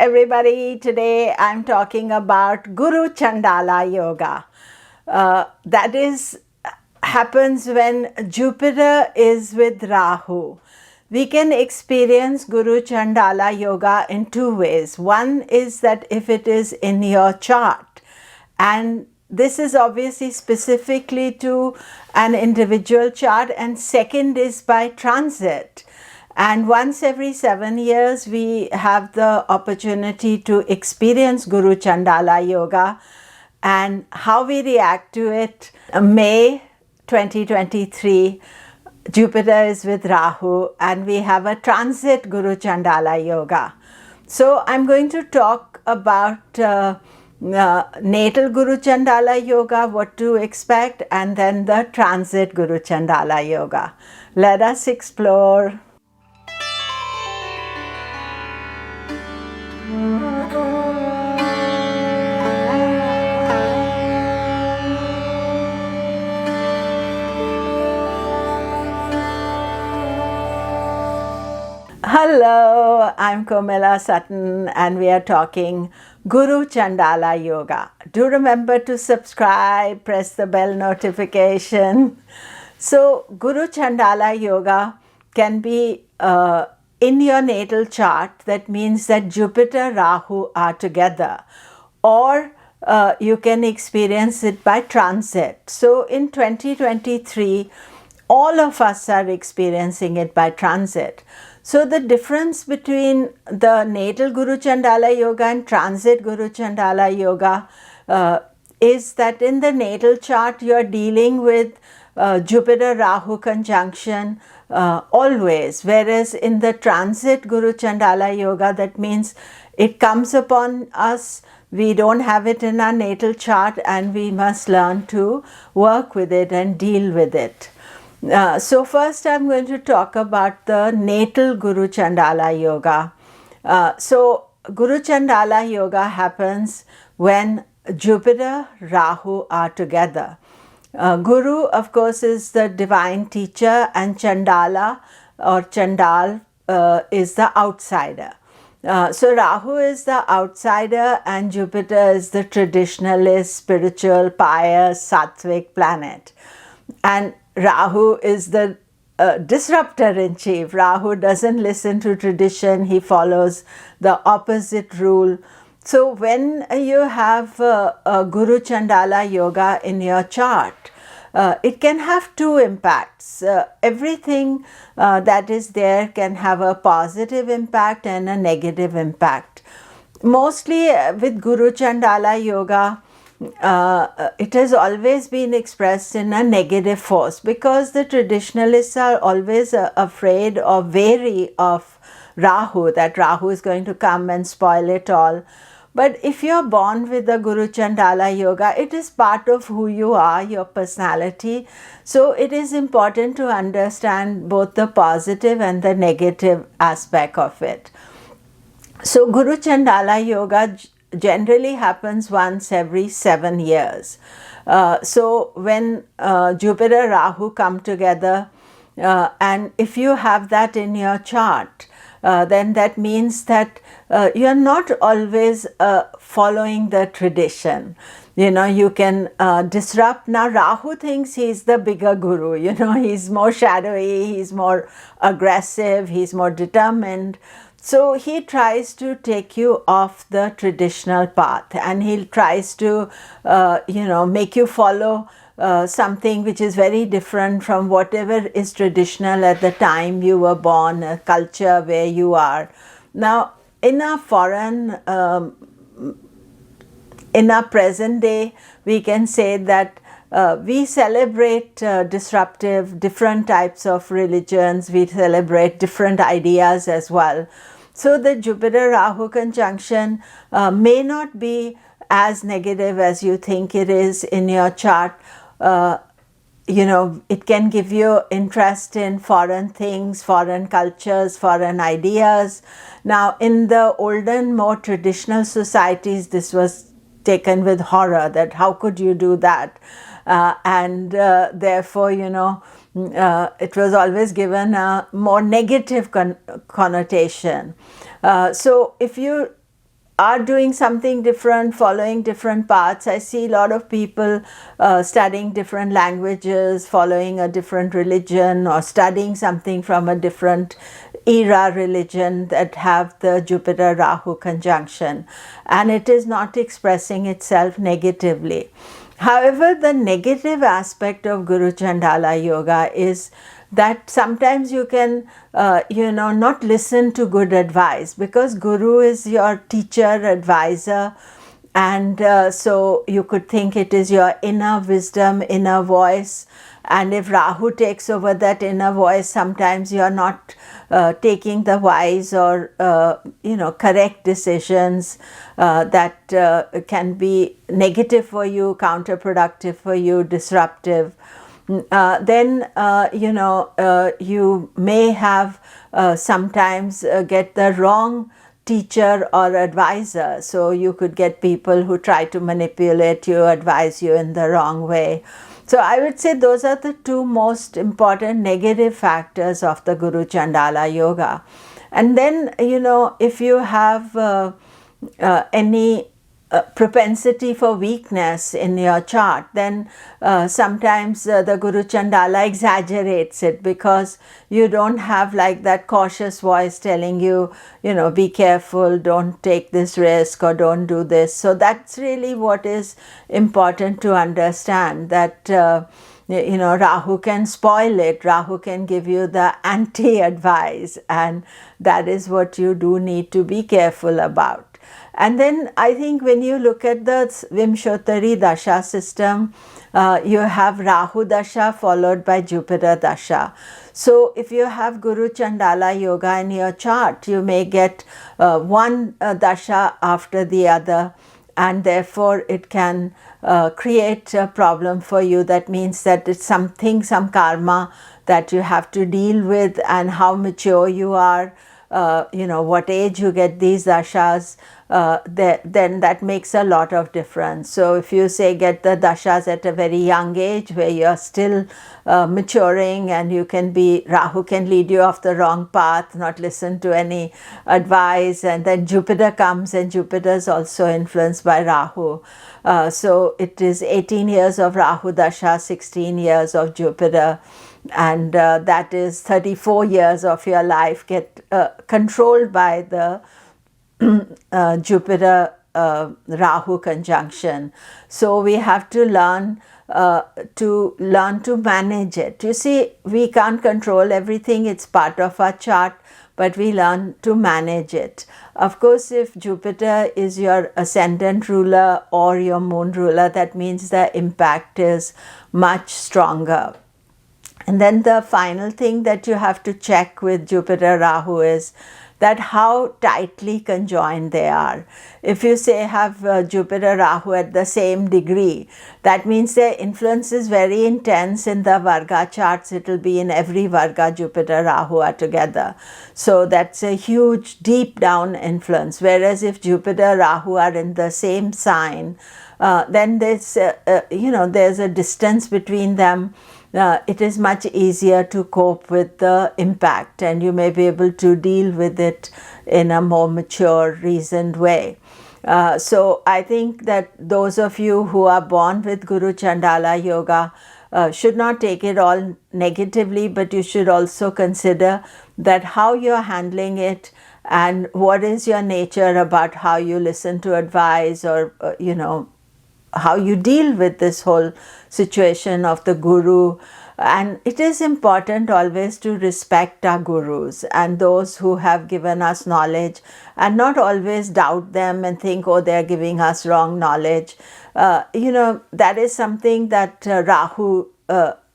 everybody. Today I'm talking about Guru Chandala Yoga. That is happens when Jupiter is with Rahu. We can experience Guru Chandala Yoga in two ways. One is that if it is in your chart, and this is obviously specifically to an individual chart, and second is by transit. And once every 7 years, we have the opportunity to experience Guru Chandala Yoga, and how we react to it. May 2023, Jupiter is with Rahu, and we have a transit Guru Chandala Yoga. So I'm going to talk about natal Guru Chandala Yoga, what to expect, and then the transit Guru Chandala Yoga. Let us explore. Hello, I'm Komilla Sutton, and we are talking Guru Chandala Yoga. Do remember to subscribe, press the bell notification. So, Guru Chandala Yoga can be in your natal chart. That means that Jupiter, Rahu are together, or you can experience it by transit. So, in 2023, all of us are experiencing it by transit. So the difference between the natal Guru Chandala Yoga and transit Guru Chandala Yoga is that in the natal chart you are dealing with Jupiter Rahu conjunction always, whereas in the transit Guru Chandala Yoga, that means it comes upon us, we don't have it in our natal chart, and we must learn to work with it and deal with it. So first I'm going to talk about the natal Guru Chandala Yoga. So Guru Chandala Yoga happens when Jupiter, Rahu are together. Guru, of course, is the divine teacher, and Chandala or Chandal is the outsider. So Rahu is the outsider and Jupiter is the traditionalist, spiritual, pious, sattvic planet. And Rahu is the disruptor in chief. Rahu doesn't listen to tradition, he follows the opposite rule. So when you have a Guru Chandala Yoga in your chart, it can have two impacts. Everything that is there can have a positive impact and a negative impact. Mostly with Guru Chandala Yoga, it has always been expressed in a negative force, because the traditionalists are always afraid or wary of Rahu, that Rahu is going to come and spoil it all. But if you're born with the Guru Chandala Yoga, it is part of who you are, your personality. So it is important to understand both the positive and the negative aspect of it. So Guru Chandala Yoga generally happens once every 7 years. So when Jupiter, Rahu come together, and if you have that in your chart, then that means that you're not always following the tradition. You can disrupt. Now Rahu thinks he's the bigger guru, he's more shadowy, he's more aggressive, he's more determined. So he tries to take you off the traditional path, and he tries to, make you follow something which is very different from whatever is traditional at the time you were born, a culture where you are. Now, in our present day, we can say that we celebrate disruptive, different types of religions. We celebrate different ideas as well. So the Jupiter-Rahu conjunction may not be as negative as you think it is in your chart. It can give you interest in foreign things, foreign cultures, foreign ideas. Now, in the olden, more traditional societies, this was taken with horror, that how could you do that? And therefore, it was always given a more negative connotation. So if you are doing something different, following different paths. I see a lot of people studying different languages, following a different religion, or studying something from a different era religion that have the Jupiter Rahu conjunction, and it is not expressing itself negatively. However, the negative aspect of Guru Chandala Yoga is that sometimes you can, not listen to good advice, because Guru is your teacher, advisor, and so you could think it is your inner wisdom, inner voice. And if Rahu takes over that inner voice, sometimes you are not taking the wise or correct decisions that can be negative for you, counterproductive for you, disruptive. Then you may have sometimes get the wrong teacher or advisor. So you could get people who try to manipulate you, advise you in the wrong way. So I would say those are the two most important negative factors of the Guru Chandala Yoga. And then, if you have any propensity for weakness in your chart, then sometimes the Guru Chandala exaggerates it, because you don't have like that cautious voice telling you, be careful, don't take this risk, or don't do this. So that's really what is important to understand, that Rahu can spoil it. Rahu can give you the anti-advice, and that is what you do need to be careful about. And then I think when you look at the Vimshottari Dasha system, you have Rahu Dasha followed by Jupiter Dasha. So if you have Guru Chandala Yoga in your chart, you may get one Dasha after the other, and therefore it can create a problem for you. That means that it's some karma that you have to deal with, and how mature you are, what age you get these dashas, then that makes a lot of difference. So if you say get the dashas at a very young age where you're still maturing, and you can be, Rahu can lead you off the wrong path, not listen to any advice, and then Jupiter comes, and Jupiter is also influenced by Rahu. So it is 18 years of Rahu Dasha, 16 years of Jupiter, and that is 34 years of your life get controlled by the Jupiter Rahu conjunction. So we have to learn to manage it. You see, we can't control everything, it's part of our chart, but we learn to manage it. Of course, if Jupiter is your ascendant ruler or your moon ruler, that means the impact is much stronger. And then the final thing that you have to check with Jupiter Rahu is that how tightly conjoined they are. If you say have Jupiter Rahu at the same degree, that means their influence is very intense in the Varga charts. It will be in every Varga Jupiter Rahu are together. So that's a huge deep down influence. Whereas if Jupiter Rahu are in the same sign, then there's there's a distance between them. It is much easier to cope with the impact, and you may be able to deal with it in a more mature, reasoned way. So I think that those of you who are born with Guru Chandala Yoga should not take it all negatively, but you should also consider that how you're handling it, and what is your nature about how you listen to advice, or how you deal with this whole situation of the Guru. And it is important always to respect our Gurus and those who have given us knowledge, and not always doubt them and think, oh, they're giving us wrong knowledge. That is something that Rahu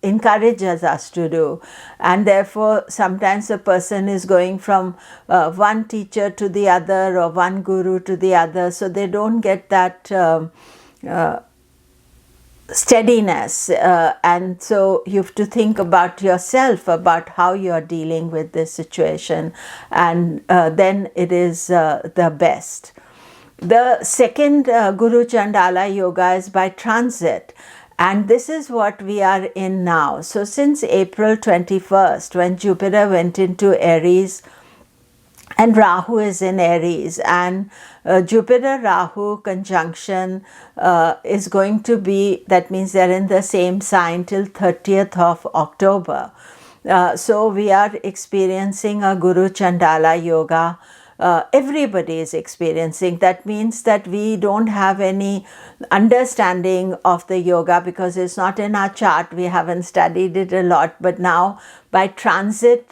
encourages us to do, and therefore sometimes a person is going from one teacher to the other, or one guru to the other, so they don't get that steadiness, and so you have to think about yourself, about how you are dealing with this situation, and then it is the best. The second Guru Chandala Yoga is by transit, and this is what we are in now. So since April 21st, when Jupiter went into Aries and Rahu is in Aries, and Jupiter Rahu conjunction is going to be, that means they're in the same sign till 30th of October. So we are experiencing a Guru Chandala Yoga. Everybody is experiencing. That means that we don't have any understanding of the yoga because it's not in our chart. We haven't studied it a lot, but now by transit,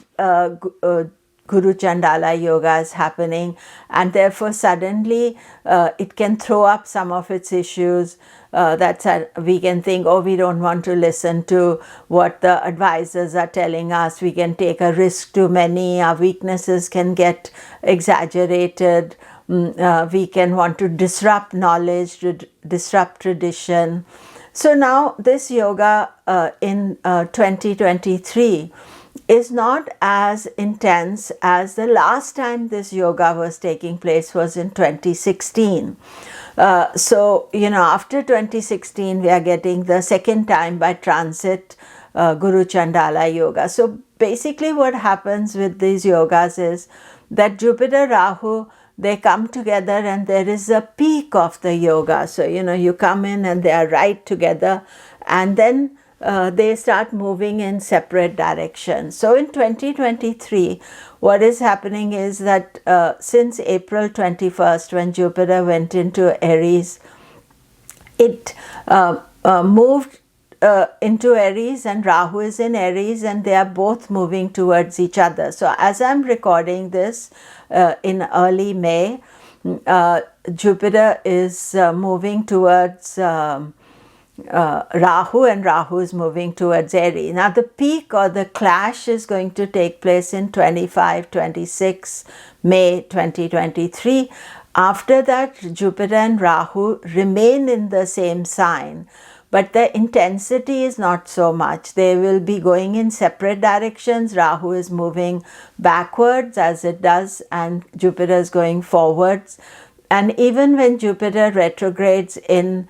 Guru Chandala Yoga is happening, and therefore suddenly it can throw up some of its issues. We can think, oh, we don't want to listen to what the advisors are telling us. We can take a risk too many. Our weaknesses can get exaggerated. We can want to disrupt knowledge, disrupt tradition. So now this yoga in 2023 is not as intense as the last time this yoga was taking place was in 2016. So, after 2016, we are getting the second time by transit Guru Chandala Yoga. So basically what happens with these yogas is that Jupiter Rahu, they come together and there is a peak of the yoga. So, you come in and they are right together, and then they start moving in separate directions. So in 2023, what is happening is that since April 21st, when Jupiter went into Aries, it moved into Aries, and Rahu is in Aries, and they are both moving towards each other. So as I'm recording this in early May, Jupiter is moving towards Rahu, and Rahu is moving towards Aries. Now the peak or the clash is going to take place in 25-26 May 2023. After that, Jupiter and Rahu remain in the same sign, but the intensity is not so much. They will be going in separate directions. Rahu is moving backwards as it does, and Jupiter is going forwards. And even when Jupiter retrogrades in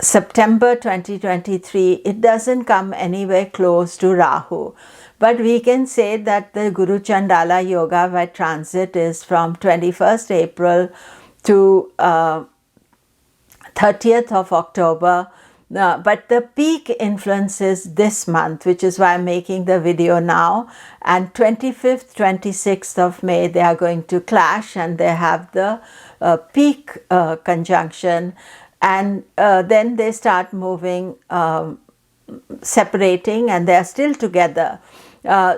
September 2023, it doesn't come anywhere close to Rahu. But we can say that the Guru Chandala Yoga by transit is from 21st April to 30th of October. But the peak influence is this month, which is why I'm making the video now. And 25th, 26th of May, they are going to clash, and they have the peak conjunction. And then they start moving, separating, and they are still together.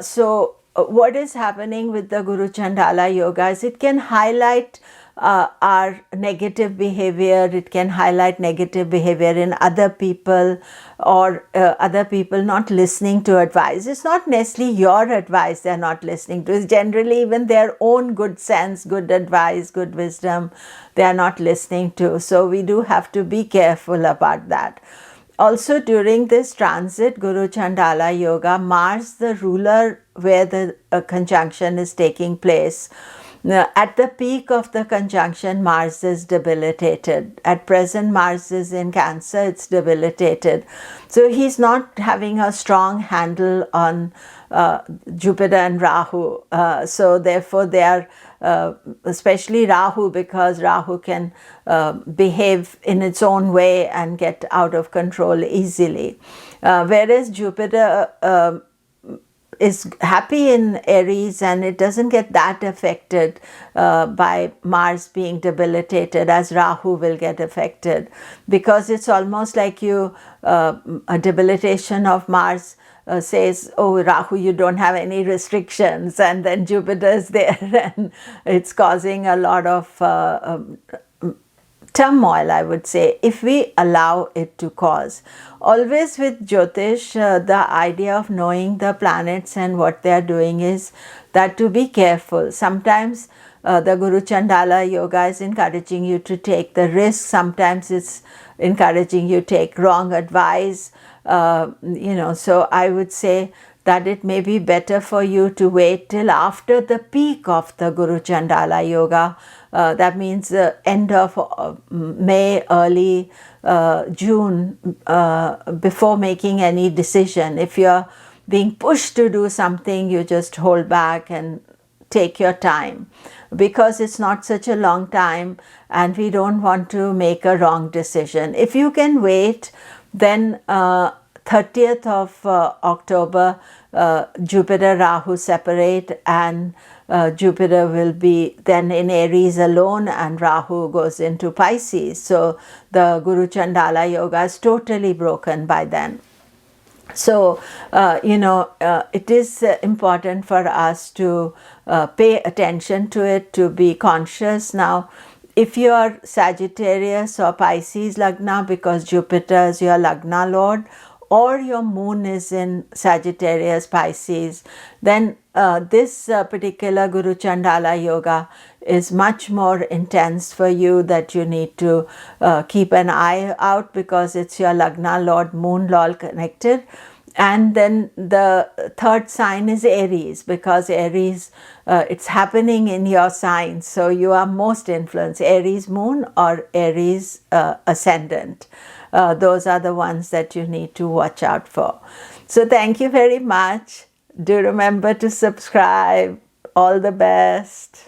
So what is happening with the Guru Chandala Yoga is it can highlight our negative behavior. It can highlight negative behavior in other people, or other people not listening to advice. It's not necessarily your advice they're not listening to. It's generally even their own good sense, good advice, good wisdom they are not listening to. So we do have to be careful about that. Also during this transit, Guru Chandala Yoga, Mars, the ruler where the conjunction is taking place, at the peak of the conjunction, Mars is debilitated. At present, Mars is in Cancer, it's debilitated. So he's not having a strong handle on Jupiter and Rahu. So therefore they are, especially Rahu, because Rahu can behave in its own way and get out of control easily. Whereas Jupiter is happy in Aries, and it doesn't get that affected by Mars being debilitated as Rahu will get affected, because it's almost like a debilitation of Mars says, oh, Rahu, you don't have any restrictions, and then Jupiter is there and it's causing a lot of turmoil, I would say, if we allow it to cause. Always with Jyotish, the idea of knowing the planets and what they are doing is that to be careful. Sometimes the Guru Chandala Yoga is encouraging you to take the risk. Sometimes it's encouraging you to take wrong advice. So I would say that it may be better for you to wait till after the peak of the Guru Chandala Yoga. That means the end of May, early June, before making any decision. If you're being pushed to do something, you just hold back and take your time, because it's not such a long time and we don't want to make a wrong decision. If you can wait, then 30th of October, Jupiter Rahu separate, and Jupiter will be then in Aries alone and Rahu goes into Pisces. So the Guru Chandala Yoga is totally broken by then. So, it is important for us to pay attention to it, to be conscious. Now, if you are Sagittarius or Pisces Lagna, because Jupiter is your Lagna Lord, or your moon is in Sagittarius, Pisces, then this particular Guru Chandala Yoga is much more intense for you, that you need to keep an eye out, because it's your Lagna Lord, Moon Lord connected. And then the third sign is Aries, because Aries, it's happening in your sign. So you are most influenced, Aries Moon or Aries Ascendant. Those are the ones that you need to watch out for. So thank you very much. Do remember to subscribe. All the best.